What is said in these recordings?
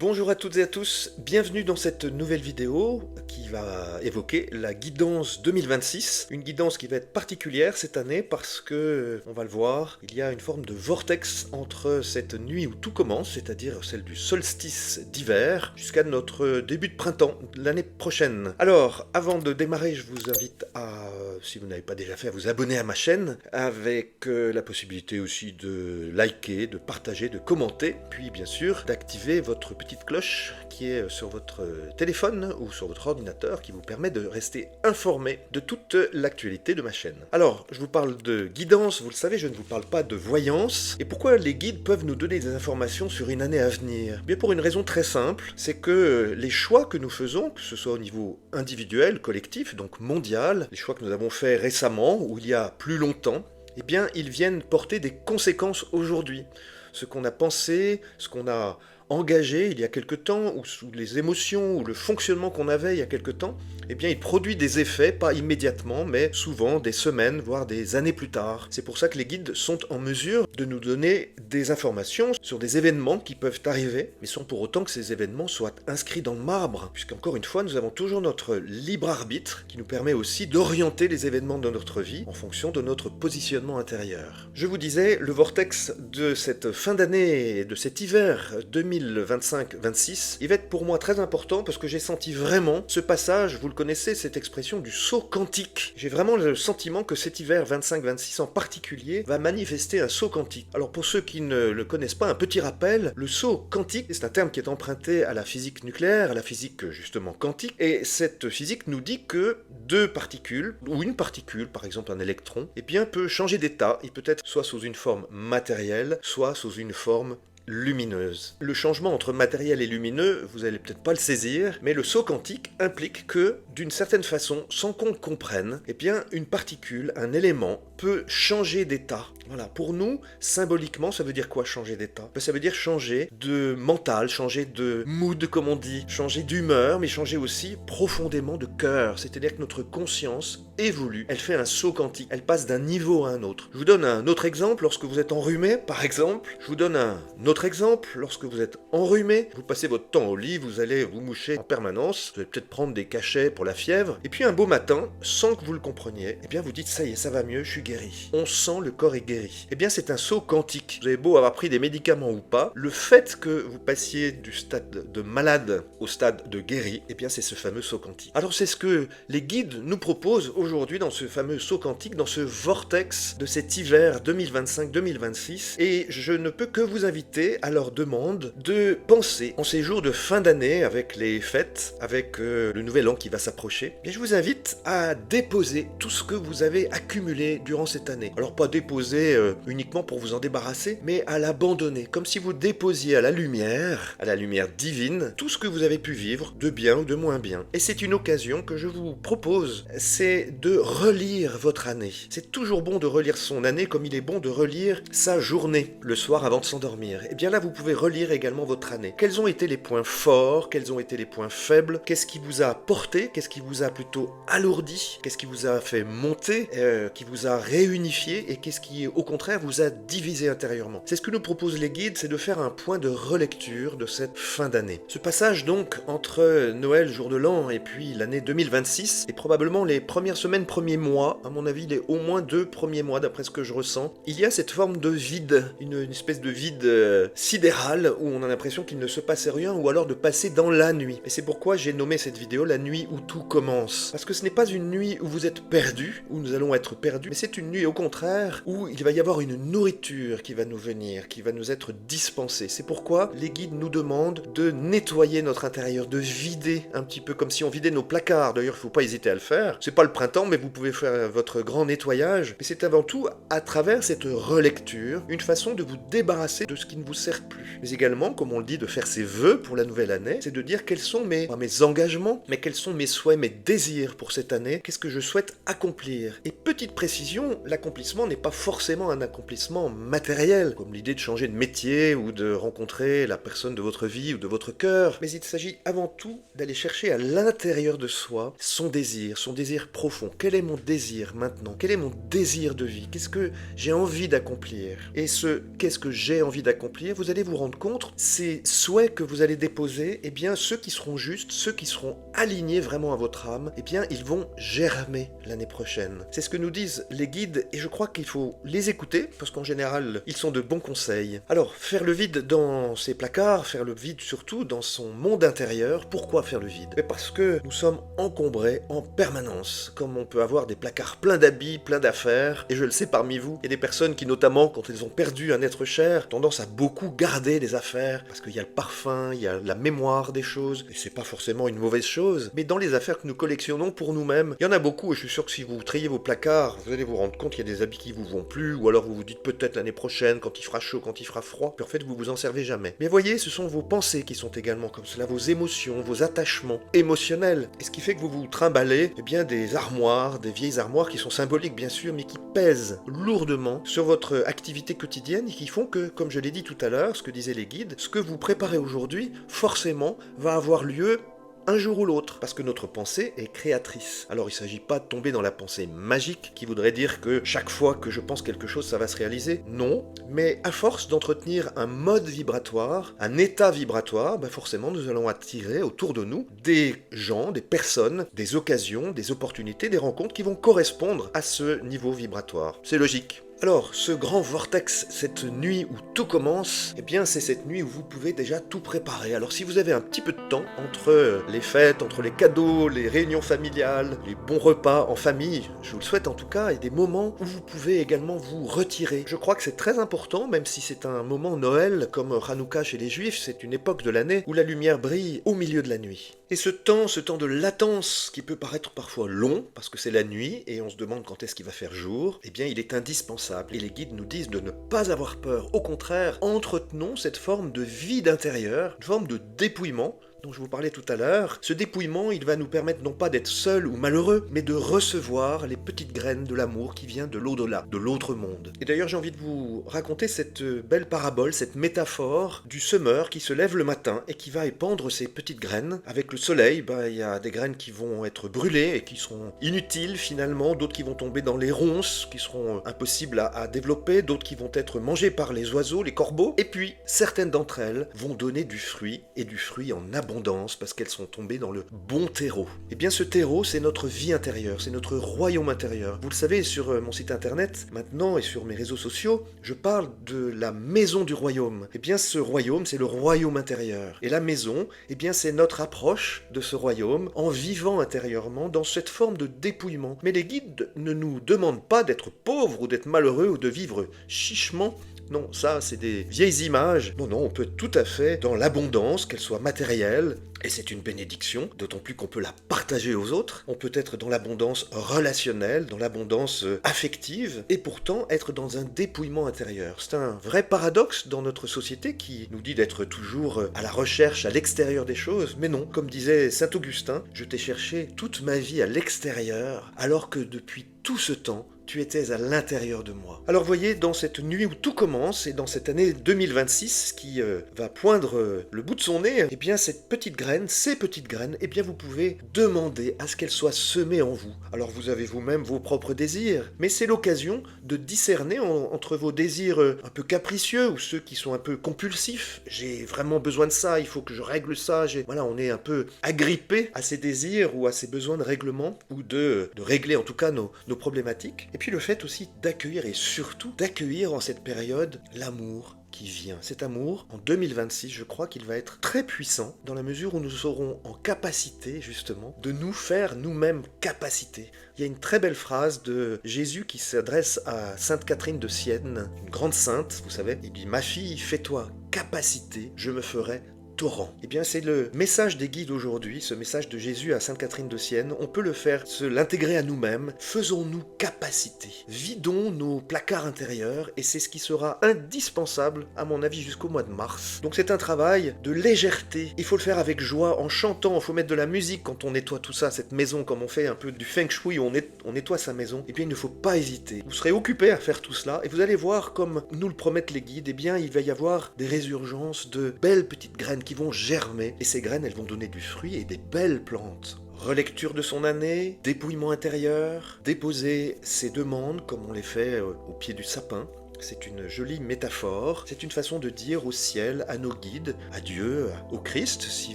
Bonjour à toutes et à tous, bienvenue dans cette nouvelle vidéo qui va évoquer la guidance 2026. Une guidance qui va être particulière cette année parce que, on va le voir, il y a une forme de vortex entre cette nuit où tout commence, c'est-à-dire celle du solstice d'hiver, jusqu'à notre début de printemps l'année prochaine. Alors, avant de démarrer, je vous invite à, si vous n'avez pas déjà fait, à vous abonner à ma chaîne, avec la possibilité aussi de liker, de partager, de commenter, puis bien sûr d'activer votre petite cloche qui est sur votre téléphone ou sur votre ordinateur qui vous permet de rester informé de toute l'actualité de ma chaîne. Alors, je vous parle de guidance, vous le savez, je ne vous parle pas de voyance. Et pourquoi les guides peuvent nous donner des informations sur une année à venir? Bien pour une raison très simple, c'est que les choix que nous faisons, que ce soit au niveau individuel, collectif, donc mondial, les choix que nous avons faits récemment ou il y a plus longtemps, eh bien, ils viennent porter des conséquences aujourd'hui. Ce qu'on a pensé, ce qu'on a engagé il y a quelque temps, ou sous les émotions, ou le fonctionnement qu'on avait il y a quelque temps, eh bien il produit des effets, pas immédiatement, mais souvent des semaines, voire des années plus tard. C'est pour ça que les guides sont en mesure de nous donner des informations sur des événements qui peuvent arriver, mais sans pour autant que ces événements soient inscrits dans le marbre, puisqu'encore une fois, nous avons toujours notre libre arbitre, qui nous permet aussi d'orienter les événements de notre vie en fonction de notre positionnement intérieur. Je vous disais, le vortex de cette fin d'année, de cet hiver 2025-26, il va être pour moi très important parce que j'ai senti vraiment ce passage, vous le connaissez, cette expression du saut quantique. J'ai vraiment le sentiment que cet hiver 25-26 en particulier va manifester un saut quantique. Alors pour ceux qui ne le connaissent pas, un petit rappel, le saut quantique, c'est un terme qui est emprunté à la physique nucléaire, à la physique justement quantique, et cette physique nous dit que deux particules, ou une particule, par exemple un électron, eh bien peut changer d'état, il peut être soit sous une forme matérielle, soit sous une forme lumineuse. Le changement entre matériel et lumineux, vous allez peut-être pas le saisir, mais le saut quantique implique que, d'une certaine façon, sans qu'on le comprenne, eh bien, une particule, un élément, peut changer d'état. Voilà, pour nous, symboliquement, ça veut dire quoi changer d'état? Ça veut dire changer de mental, changer de mood, comme on dit, changer d'humeur, mais changer aussi profondément de cœur. C'est-à-dire que notre conscience évolue, elle fait un saut quantique, elle passe d'un niveau à un autre. Je vous donne un autre exemple, lorsque vous êtes enrhumé, par exemple. Je vous donne un autre exemple, lorsque vous êtes enrhumé, vous passez votre temps au lit, vous allez vous moucher en permanence, vous allez peut-être prendre des cachets pour la fièvre, et puis un beau matin, sans que vous le compreniez, eh bien vous dites ça y est, ça va mieux, je suis guéri. On sent le corps est guéri. Eh bien c'est un saut quantique. Vous avez beau avoir pris des médicaments ou pas, le fait que vous passiez du stade de malade au stade de guéri, eh bien c'est ce fameux saut quantique. Alors c'est ce que les guides nous proposent aujourd'hui dans ce fameux saut quantique, dans ce vortex de cet hiver 2025-2026, et je ne peux que vous inviter à leur demande de penser en ces jours de fin d'année avec les fêtes, avec le nouvel an qui va s'approcher. Bien, je vous invite à déposer tout ce que vous avez accumulé durant cette année. Alors pas déposer uniquement pour vous en débarrasser, mais à l'abandonner, comme si vous déposiez à la lumière divine, tout ce que vous avez pu vivre, de bien ou de moins bien. Et c'est une occasion que je vous propose, c'est de relire votre année. C'est toujours bon de relire son année comme il est bon de relire sa journée le soir avant de s'endormir. Et bien là, vous pouvez relire également votre année. Quels ont été les points forts? Quels ont été les points faibles? Qu'est-ce qui vous a porté? Qu'est-ce qui vous a plutôt alourdi? Qu'est-ce qui vous a fait monter? Qui vous a réunifié? Et qu'est-ce qui, au contraire, vous a divisé intérieurement? C'est ce que nous proposent les guides, c'est de faire un point de relecture de cette fin d'année. Ce passage donc entre Noël, jour de l'an, et puis l'année 2026, est probablement les premières semaines, premiers mois, à mon avis, les au moins 2 premiers mois, d'après ce que je ressens. Il y a cette forme de vide, une espèce de vide sidéral où on a l'impression qu'il ne se passait rien ou alors de passer dans la nuit. Et c'est pourquoi j'ai nommé cette vidéo la nuit où tout commence. Parce que ce n'est pas une nuit où vous êtes perdu, où nous allons être perdus, mais c'est une nuit au contraire où il va y avoir une nourriture qui va nous venir, qui va nous être dispensée. C'est pourquoi les guides nous demandent de nettoyer notre intérieur, de vider un petit peu comme si on vidait nos placards. D'ailleurs, il ne faut pas hésiter à le faire. C'est pas le printemps, mais vous pouvez faire votre grand nettoyage. Mais c'est avant tout à travers cette relecture, une façon de vous débarrasser de ce qui ne vous sert plus. Mais également, comme on le dit, de faire ses vœux pour la nouvelle année, c'est de dire quels sont mes engagements, mais quels sont mes souhaits, mes désirs pour cette année, qu'est-ce que je souhaite accomplir. Et petite précision, voyons, l'accomplissement n'est pas forcément un accomplissement matériel, comme l'idée de changer de métier ou de rencontrer la personne de votre vie ou de votre cœur, mais il s'agit avant tout d'aller chercher à l'intérieur de soi son désir profond. Quel est mon désir maintenant? Quel est mon désir de vie? Qu'est-ce que j'ai envie d'accomplir? Et ce qu'est-ce que j'ai envie d'accomplir, vous allez vous rendre compte, ces souhaits que vous allez déposer, eh bien ceux qui seront justes, ceux qui seront alignés vraiment à votre âme, eh bien ils vont germer l'année prochaine. C'est ce que nous disent les guides et je crois qu'il faut les écouter parce qu'en général ils sont de bons conseils. Alors faire le vide dans ses placards, faire le vide surtout dans son monde intérieur. Pourquoi faire le vide? Mais parce que nous sommes encombrés en permanence, comme on peut avoir des placards pleins d'habits, pleins d'affaires, et je le sais parmi vous, il y a des personnes qui notamment quand elles ont perdu un être cher, tendance à beaucoup garder des affaires, parce qu'il y a le parfum, il y a la mémoire des choses, et c'est pas forcément une mauvaise chose, mais dans les affaires que nous collectionnons pour nous-mêmes, il y en a beaucoup, et je suis sûr que si vous triez vos placards, vous allez vous rendre compte qu'il y a des habits qui vous vont plus, ou alors vous vous dites peut-être l'année prochaine, quand il fera chaud, quand il fera froid, puis en fait vous vous en servez jamais. Mais voyez, ce sont vos pensées qui sont également comme cela, vos émotions, vos attachements émotionnels, et ce qui fait que vous vous trimballez, eh bien des armoires, des vieilles armoires qui sont symboliques bien sûr, mais qui pèsent lourdement sur votre activité quotidienne et qui font que, comme je l'ai dit tout à l'heure, ce que disaient les guides, ce que vous préparez aujourd'hui, forcément, va avoir lieu un jour ou l'autre, parce que notre pensée est créatrice. Alors il ne s'agit pas de tomber dans la pensée magique, qui voudrait dire que chaque fois que je pense quelque chose, ça va se réaliser. Non, mais à force d'entretenir un mode vibratoire, un état vibratoire, forcément nous allons attirer autour de nous des gens, des personnes, des occasions, des opportunités, des rencontres qui vont correspondre à ce niveau vibratoire. C'est logique. Alors, ce grand vortex, cette nuit où tout commence, eh bien c'est cette nuit où vous pouvez déjà tout préparer. Alors si vous avez un petit peu de temps entre les fêtes, entre les cadeaux, les réunions familiales, les bons repas en famille, je vous le souhaite en tout cas, et des moments où vous pouvez également vous retirer. Je crois que c'est très important, même si c'est un moment Noël, comme Hanouka chez les Juifs, c'est une époque de l'année où la lumière brille au milieu de la nuit. Et ce temps de latence qui peut paraître parfois long, parce que c'est la nuit et on se demande quand est-ce qu'il va faire jour, eh bien il est indispensable. Et les guides nous disent de ne pas avoir peur. Au contraire, entretenons cette forme de vide intérieur, une forme de dépouillement dont je vous parlais tout à l'heure. Ce dépouillement, il va nous permettre non pas d'être seuls ou malheureux, mais de recevoir les petites graines de l'amour qui vient de l'au-delà, de l'autre monde. Et d'ailleurs, j'ai envie de vous raconter cette belle parabole, cette métaphore du semeur qui se lève le matin et qui va épandre ses petites graines. Avec le soleil, il y a des graines qui vont être brûlées et qui seront inutiles finalement, d'autres qui vont tomber dans les ronces, qui seront impossibles à développer, d'autres qui vont être mangées par les oiseaux, les corbeaux, et puis certaines d'entre elles vont donner du fruit, et du fruit en abondance, parce qu'elles sont tombées dans le bon terreau. Et bien ce terreau, c'est notre vie intérieure, c'est notre royaume intérieur. Vous le savez, sur mon site internet, maintenant, et sur mes réseaux sociaux, je parle de la maison du royaume. Et bien ce royaume, c'est le royaume intérieur. Et la maison, eh bien c'est notre approche de ce royaume, en vivant intérieurement dans cette forme de dépouillement. Mais les guides ne nous demandent pas d'être pauvres ou d'être malheureux ou de vivre chichement. Non, ça, c'est des vieilles images. Non, on peut tout à fait, dans l'abondance, qu'elle soit matérielle, et c'est une bénédiction, d'autant plus qu'on peut la partager aux autres. On peut être dans l'abondance relationnelle, dans l'abondance affective, et pourtant être dans un dépouillement intérieur. C'est un vrai paradoxe dans notre société qui nous dit d'être toujours à la recherche, à l'extérieur des choses. Mais non, comme disait saint Augustin, je t'ai cherché toute ma vie à l'extérieur, alors que depuis tout ce temps, tu étais à l'intérieur de moi. Alors voyez, dans cette nuit où tout commence, et dans cette année 2026 qui va poindre le bout de son nez, eh bien cette petite graine, ces petites graines, eh bien vous pouvez demander à ce qu'elles soient semées en vous. Alors vous avez vous-même vos propres désirs, mais c'est l'occasion de discerner entre vos désirs un peu capricieux ou ceux qui sont un peu compulsifs. J'ai vraiment besoin de ça, il faut que je règle ça. Voilà, on est un peu agrippé à ces désirs ou à ces besoins de règlement ou de régler en tout cas nos problématiques. Et puis le fait aussi d'accueillir et surtout d'accueillir en cette période l'amour qui vient. Cet amour, en 2026, je crois qu'il va être très puissant dans la mesure où nous serons en capacité justement de nous faire nous-mêmes capacité. Il y a une très belle phrase de Jésus qui s'adresse à Sainte Catherine de Sienne, une grande sainte, vous savez. Il dit « Ma fille, fais-toi capacité, je me ferai torrent. Eh bien, c'est le message des guides aujourd'hui, ce message de Jésus à Sainte Catherine de Sienne. On peut le faire, l'intégrer à nous-mêmes. Faisons-nous capacité. Vidons nos placards intérieurs et c'est ce qui sera indispensable, à mon avis, jusqu'au mois de mars. Donc c'est un travail de légèreté. Il faut le faire avec joie, en chantant. Il faut mettre de la musique quand on nettoie tout ça, cette maison, comme on fait un peu du feng shui, on nettoie sa maison. Eh bien, il ne faut pas hésiter. Vous serez occupé à faire tout cela et vous allez voir, comme nous le promettent les guides, eh bien, il va y avoir des résurgences de belles petites graines qui vont germer. Et ces graines, elles vont donner du fruit et des belles plantes. Relecture de son année, dépouillement intérieur, déposer ses demandes comme on les fait au pied du sapin. C'est une jolie métaphore, c'est une façon de dire au ciel, à nos guides, à Dieu, au Christ, si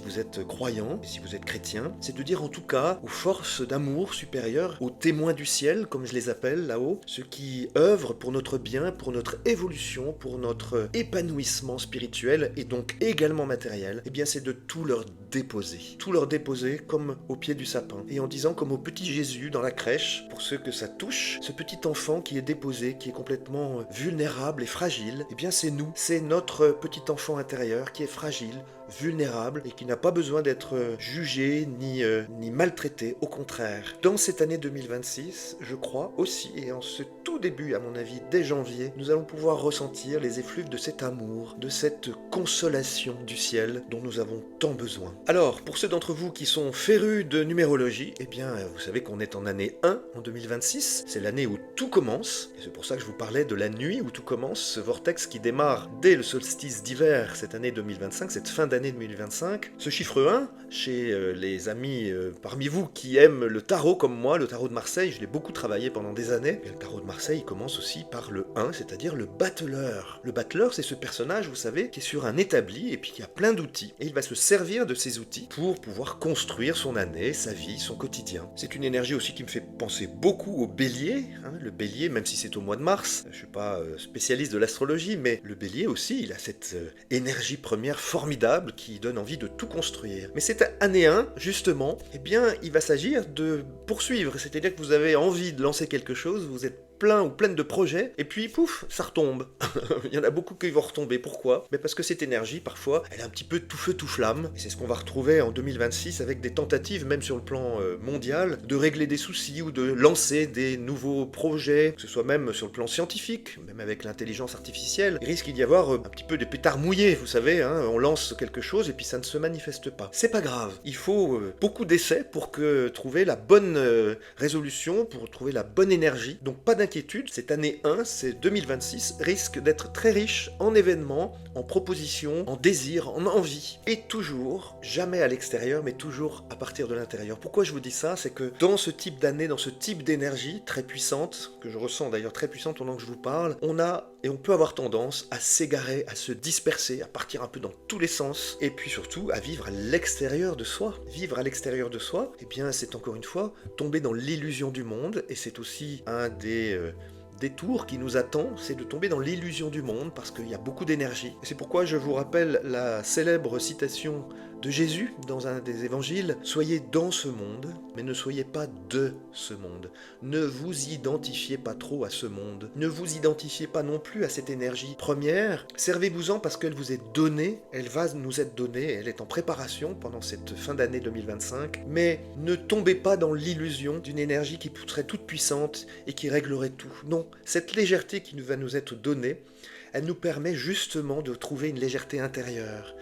vous êtes croyant, si vous êtes chrétien, c'est de dire en tout cas aux forces d'amour supérieures, aux témoins du ciel, comme je les appelle là-haut, ceux qui œuvrent pour notre bien, pour notre évolution, pour notre épanouissement spirituel et donc également matériel, eh bien c'est de tout leur déposer comme au pied du sapin, et en disant comme au petit Jésus dans la crèche, pour ceux que ça touche, ce petit enfant qui est déposé, qui est complètement vulnérable et fragile, eh bien c'est nous, c'est notre petit enfant intérieur qui est fragile, vulnérable et qui n'a pas besoin d'être jugé ni maltraité, au contraire. Dans cette année 2026, je crois aussi, et en ce tout début à mon avis, dès janvier, nous allons pouvoir ressentir les effluves de cet amour, de cette consolation du ciel dont nous avons tant besoin. Alors, pour ceux d'entre vous qui sont férus de numérologie, eh bien vous savez qu'on est en année 1 en 2026, c'est l'année où tout commence, et c'est pour ça que je vous parlais de la nuit où tout commence, ce vortex qui démarre dès le solstice d'hiver cette année 2025, cette fin d'année 2025. Ce chiffre 1, chez les amis parmi vous qui aiment le tarot comme moi, le tarot de Marseille, je l'ai beaucoup travaillé pendant des années, et le tarot de Marseille commence aussi par le 1, c'est-à-dire le battleur. Le battleur, c'est ce personnage, vous savez, qui est sur un établi et puis qui a plein d'outils, et il va se servir de ces outils pour pouvoir construire son année, sa vie, son quotidien. C'est une énergie aussi qui me fait penser beaucoup au bélier, hein, le bélier, même si c'est au mois de mars, je suis pas spécialiste de l'astrologie, mais le bélier aussi, il a cette énergie première formidable qui donne envie de tout construire. Mais cette année 1, justement, eh bien, il va s'agir de poursuivre, c'est-à-dire que vous avez envie de lancer quelque chose, vous êtes plein ou pleine de projets, et puis pouf, ça retombe. Il y en a beaucoup qui vont retomber. Pourquoi? Mais parce que cette énergie, parfois, elle est un petit peu tout feu, tout flamme, et c'est ce qu'on va retrouver en 2026 avec des tentatives, même sur le plan mondial, de régler des soucis ou de lancer des nouveaux projets, que ce soit même sur le plan scientifique, même avec l'intelligence artificielle. Il risque d'y avoir un petit peu des pétards mouillés, vous savez, hein, on lance quelque chose et puis ça ne se manifeste pas. C'est pas grave, il faut beaucoup d'essais pour trouver la bonne résolution, pour trouver la bonne énergie, donc pas d'inquiétude, cette année 1, c'est 2026, risque d'être très riche en événements, en propositions, en désirs, en envie. Et toujours, jamais à l'extérieur, mais toujours à partir de l'intérieur. Pourquoi je vous dis ça? C'est que dans ce type d'année, dans ce type d'énergie très puissante, que je ressens d'ailleurs très puissante pendant que je vous parle, on peut avoir tendance à s'égarer, à se disperser, à partir un peu dans tous les sens, et puis surtout à vivre à l'extérieur de soi. Vivre à l'extérieur de soi, eh bien c'est encore une fois tomber dans l'illusion du monde, et c'est aussi un des détour qui nous attend, c'est de tomber dans l'illusion du monde parce qu'il y a beaucoup d'énergie. Et c'est pourquoi je vous rappelle la célèbre citation de Jésus dans un des évangiles: soyez dans ce monde, mais ne soyez pas de ce monde. Ne vous identifiez pas trop à ce monde. Ne vous identifiez pas non plus à cette énergie première. Servez-vous-en parce qu'elle vous est donnée, elle va nous être donnée, elle est en préparation pendant cette fin d'année 2025. Mais ne tombez pas dans l'illusion d'une énergie qui serait toute puissante et qui réglerait tout. Non, cette légèreté qui va nous être donnée, elle nous permet justement de trouver une légèreté intérieure.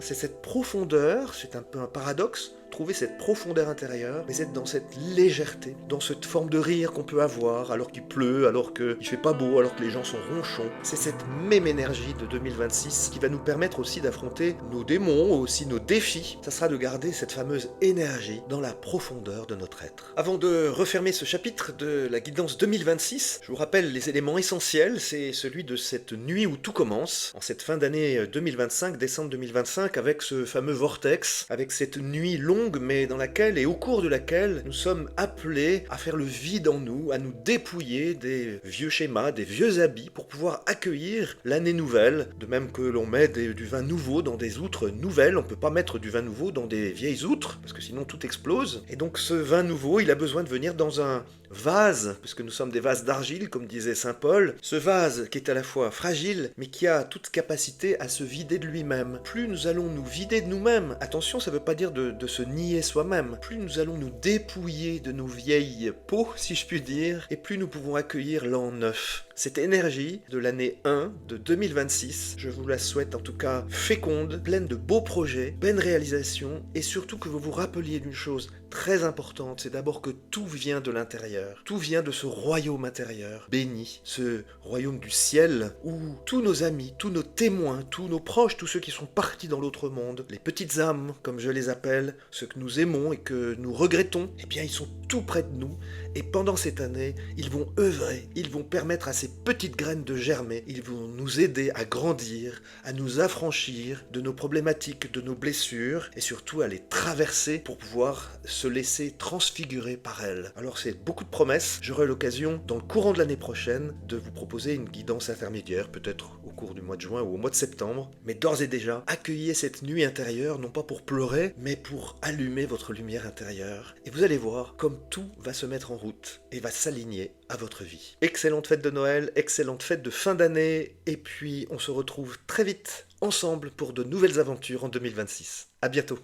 C'est cette profondeur, c'est un peu un paradoxe, trouver cette profondeur intérieure, mais être dans cette légèreté, dans cette forme de rire qu'on peut avoir alors qu'il pleut, alors qu'il fait pas beau, alors que les gens sont ronchons. C'est cette même énergie de 2026 qui va nous permettre aussi d'affronter nos démons, aussi nos défis. Ça sera de garder cette fameuse énergie dans la profondeur de notre être. Avant de refermer ce chapitre de la guidance 2026, je vous rappelle les éléments essentiels, c'est celui de cette nuit où tout commence, en cette fin d'année 2025, décembre 2025, avec ce fameux vortex, avec cette nuit longue mais dans laquelle et au cours de laquelle nous sommes appelés à faire le vide en nous, à nous dépouiller des vieux schémas, des vieux habits pour pouvoir accueillir l'année nouvelle, de même que l'on met du vin nouveau dans des outres nouvelles. On ne peut pas mettre du vin nouveau dans des vieilles outres parce que sinon tout explose, et donc ce vin nouveau il a besoin de venir dans un vase, puisque nous sommes des vases d'argile, comme disait saint Paul, ce vase qui est à la fois fragile, mais qui a toute capacité à se vider de lui-même. Plus nous allons nous vider de nous-mêmes, attention, ça ne veut pas dire de se nier soi-même, plus nous allons nous dépouiller de nos vieilles peaux, si je puis dire, et plus nous pouvons accueillir l'an neuf. Cette énergie de l'année 1 de 2026, je vous la souhaite en tout cas féconde, pleine de beaux projets, pleine réalisation, et surtout que vous vous rappeliez d'une chose très importante, c'est d'abord que tout vient de l'intérieur, tout vient de ce royaume intérieur, béni, ce royaume du ciel, où tous nos amis, tous nos témoins, tous nos proches, tous ceux qui sont partis dans l'autre monde, les petites âmes, comme je les appelle, ceux que nous aimons et que nous regrettons, eh bien ils sont tout près de nous, et pendant cette année, ils vont œuvrer, ils vont permettre à ces petites graines de germer, ils vont nous aider à grandir, à nous affranchir de nos problématiques, de nos blessures, et surtout à les traverser pour pouvoir se laisser transfigurer par elles. Alors c'est beaucoup de promesses, j'aurai l'occasion, dans le courant de l'année prochaine, de vous proposer une guidance intermédiaire, peut-être au cours du mois de juin ou au mois de septembre, mais d'ores et déjà, accueillez cette nuit intérieure, non pas pour pleurer, mais pour allumer votre lumière intérieure. Et vous allez voir comme tout va se mettre en route et va s'aligner à votre vie. Excellente fête de Noël, excellente fête de fin d'année, et puis on se retrouve très vite ensemble pour de nouvelles aventures en 2026. À bientôt.